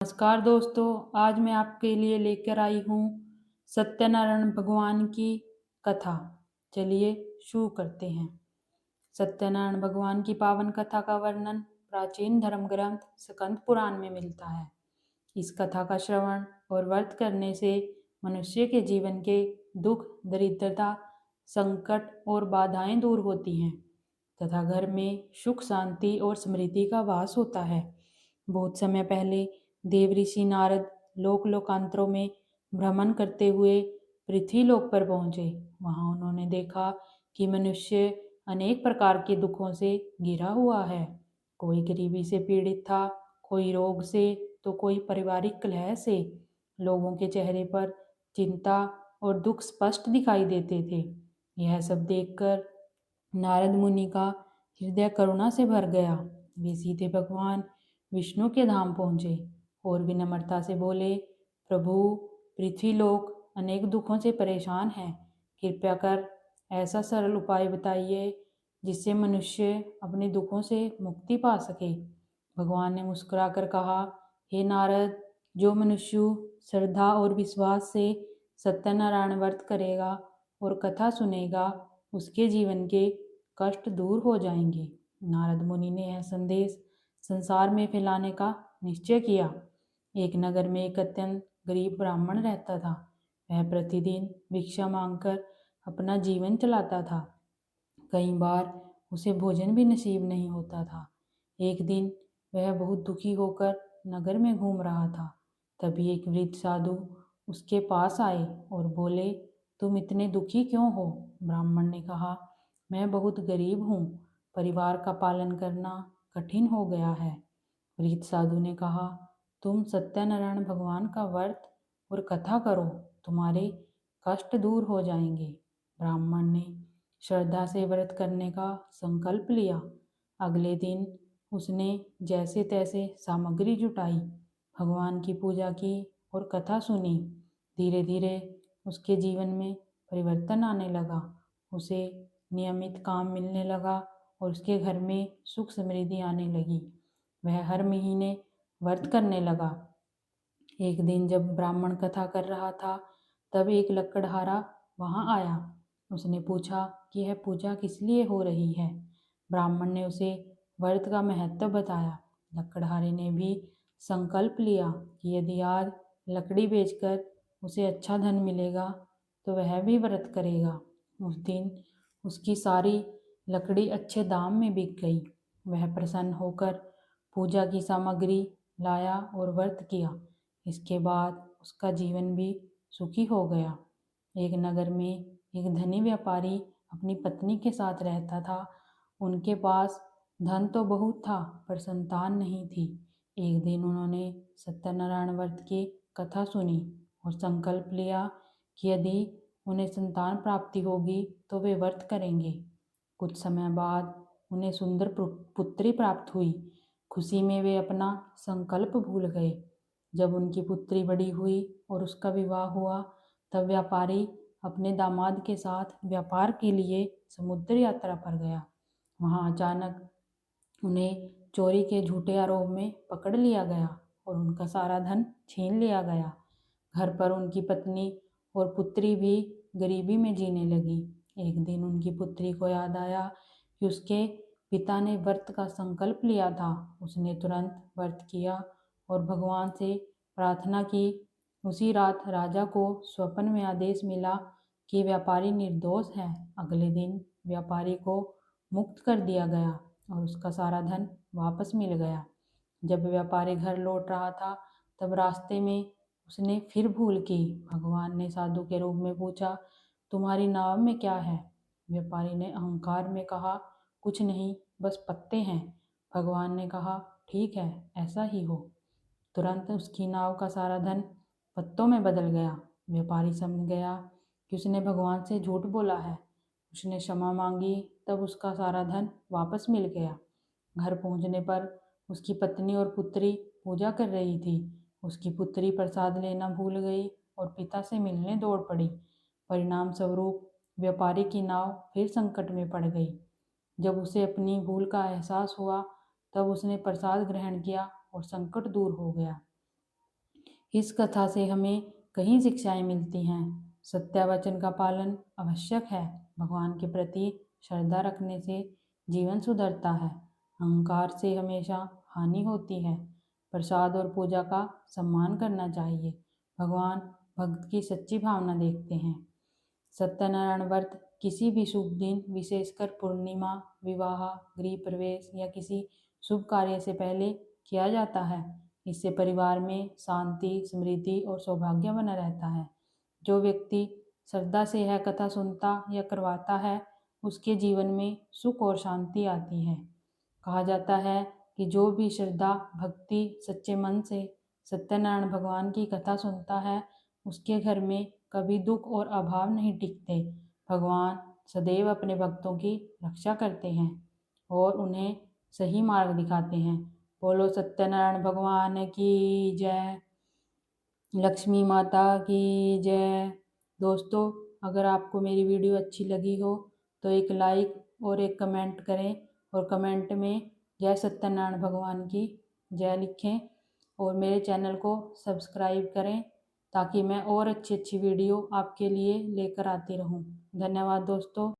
नमस्कार दोस्तों, आज मैं आपके लिए लेकर आई हूँ सत्यनारायण भगवान की कथा। चलिए शुरू करते हैं। सत्यनारायण भगवान की पावन कथा का वर्णन प्राचीन धर्म ग्रंथ स्कंद पुराण में मिलता है। इस कथा का श्रवण और व्रत करने से मनुष्य के जीवन के दुख, दरिद्रता, संकट और बाधाएं दूर होती हैं तथा घर में सुख, शांति और समृद्धि का वास होता है। बहुत समय पहले देव ऋषि नारद लोक लोकांतरों में भ्रमण करते हुए पृथ्वी लोक पर पहुंचे। वहां उन्होंने देखा कि मनुष्य अनेक प्रकार के दुखों से घिरा हुआ है। कोई गरीबी से पीड़ित था, कोई रोग से, तो कोई पारिवारिक कलह से। लोगों के चेहरे पर चिंता और दुख स्पष्ट दिखाई देते थे। यह सब देखकर नारद मुनि का हृदय करुणा से भर गया। वे सीधे भगवान विष्णु के धाम पहुंचे और विनम्रता से बोले, प्रभु, पृथ्वी लोक अनेक दुखों से परेशान है। कृपया कर ऐसा सरल उपाय बताइए जिससे मनुष्य अपने दुखों से मुक्ति पा सके। भगवान ने मुस्कुराकर कहा, हे नारद, जो मनुष्य श्रद्धा और विश्वास से सत्यनारायण व्रत करेगा और कथा सुनेगा, उसके जीवन के कष्ट दूर हो जाएंगे। नारद मुनि ने यह संदेश संसार में फैलाने का निश्चय किया। एक नगर में एक अत्यंत गरीब ब्राह्मण रहता था। वह प्रतिदिन भिक्षा मांगकर अपना जीवन चलाता था। कई बार उसे भोजन भी नसीब नहीं होता था। एक दिन वह बहुत दुखी होकर नगर में घूम रहा था। तभी एक वृद्ध साधु उसके पास आए और बोले, तुम इतने दुखी क्यों हो? ब्राह्मण ने कहा, मैं बहुत गरीब हूँ, परिवार का पालन करना कठिन हो गया है। वृद्ध साधु ने कहा, तुम सत्यनारायण भगवान का व्रत और कथा करो, तुम्हारे कष्ट दूर हो जाएंगे। ब्राह्मण ने श्रद्धा से व्रत करने का संकल्प लिया। अगले दिन उसने जैसे तैसे सामग्री जुटाई, भगवान की पूजा की और कथा सुनी। धीरे धीरे उसके जीवन में परिवर्तन आने लगा। उसे नियमित काम मिलने लगा और उसके घर में सुख समृद्धि आने लगी। वह हर महीने व्रत करने लगा। एक दिन जब ब्राह्मण कथा कर रहा था, तब एक लकड़हारा वहां आया। उसने पूछा कि यह पूजा किस लिए हो रही है। ब्राह्मण ने उसे व्रत का महत्व बताया। लकड़हारे ने भी संकल्प लिया कि यदि आज लकड़ी बेचकर उसे अच्छा धन मिलेगा तो वह भी व्रत करेगा। उस दिन उसकी सारी लकड़ी अच्छे दाम में बिक गई। वह प्रसन्न होकर पूजा की सामग्री लाया और व्रत किया। इसके बाद उसका जीवन भी सुखी हो गया। एक नगर में एक धनी व्यापारी अपनी पत्नी के साथ रहता था। उनके पास धन तो बहुत था पर संतान नहीं थी। एक दिन उन्होंने सत्यनारायण व्रत की कथा सुनी और संकल्प लिया कि यदि उन्हें संतान प्राप्ति होगी तो वे व्रत करेंगे। कुछ समय बाद उन्हें सुंदर पुत्री प्राप्त हुई। खुशी में वे अपना संकल्प भूल गए। जब उनकी पुत्री बड़ी हुई और उसका विवाह हुआ, तब व्यापारी अपने दामाद के साथ व्यापार के लिए समुद्र यात्रा पर गया। वहां अचानक उन्हें चोरी के झूठे आरोप में पकड़ लिया गया और उनका सारा धन छीन लिया गया। घर पर उनकी पत्नी और पुत्री भी गरीबी में जीने लगी। एक दिन उनकी पुत्री को याद आया कि उसके पिता ने व्रत का संकल्प लिया था। उसने तुरंत व्रत किया और भगवान से प्रार्थना की। उसी रात राजा को स्वप्न में आदेश मिला कि व्यापारी निर्दोष है। अगले दिन व्यापारी को मुक्त कर दिया गया और उसका सारा धन वापस मिल गया। जब व्यापारी घर लौट रहा था, तब रास्ते में उसने फिर भूल की। भगवान ने साधु के रूप में पूछा, तुम्हारी नाव में क्या है? व्यापारी ने अहंकार में कहा, कुछ नहीं, बस पत्ते हैं। भगवान ने कहा, ठीक है, ऐसा ही हो। तुरंत उसकी नाव का सारा धन पत्तों में बदल गया। व्यापारी समझ गया कि उसने भगवान से झूठ बोला है। उसने क्षमा मांगी, तब उसका सारा धन वापस मिल गया। घर पहुंचने पर उसकी पत्नी और पुत्री पूजा कर रही थी। उसकी पुत्री प्रसाद लेना भूल गई और पिता से मिलने दौड़ पड़ी। परिणाम स्वरूप व्यापारी की नाव फिर संकट में पड़ गई। जब उसे अपनी भूल का एहसास हुआ, तब उसने प्रसाद ग्रहण किया और संकट दूर हो गया। इस कथा से हमें कई शिक्षाएं मिलती हैं। सत्य वचन का पालन आवश्यक है। भगवान के प्रति श्रद्धा रखने से जीवन सुधरता है। अहंकार से हमेशा हानि होती है। प्रसाद और पूजा का सम्मान करना चाहिए। भगवान भक्त की सच्ची भावना देखते हैं। सत्यनारायण व्रत किसी भी शुभ दिन, विशेषकर पूर्णिमा, विवाह, गृह प्रवेश या किसी शुभ कार्य से पहले किया जाता है। इससे परिवार में शांति, समृद्धि और सौभाग्य बना रहता है। जो व्यक्ति श्रद्धा से यह कथा सुनता या करवाता है, उसके जीवन में सुख और शांति आती है। कहा जाता है कि जो भी श्रद्धा, भक्ति, सच्चे मन से सत्यनारायण भगवान की कथा सुनता है, उसके घर में कभी दुख और अभाव नहीं टिकते। भगवान सदैव अपने भक्तों की रक्षा करते हैं और उन्हें सही मार्ग दिखाते हैं। बोलो सत्यनारायण भगवान की जय। लक्ष्मी माता की जय। दोस्तों, अगर आपको मेरी वीडियो अच्छी लगी हो तो एक लाइक और एक कमेंट करें और कमेंट में जय सत्यनारायण भगवान की जय लिखें और मेरे चैनल को सब्सक्राइब करें ताकि मैं और अच्छी अच्छी वीडियो आपके लिए लेकर आती रहूं। धन्यवाद दोस्तों।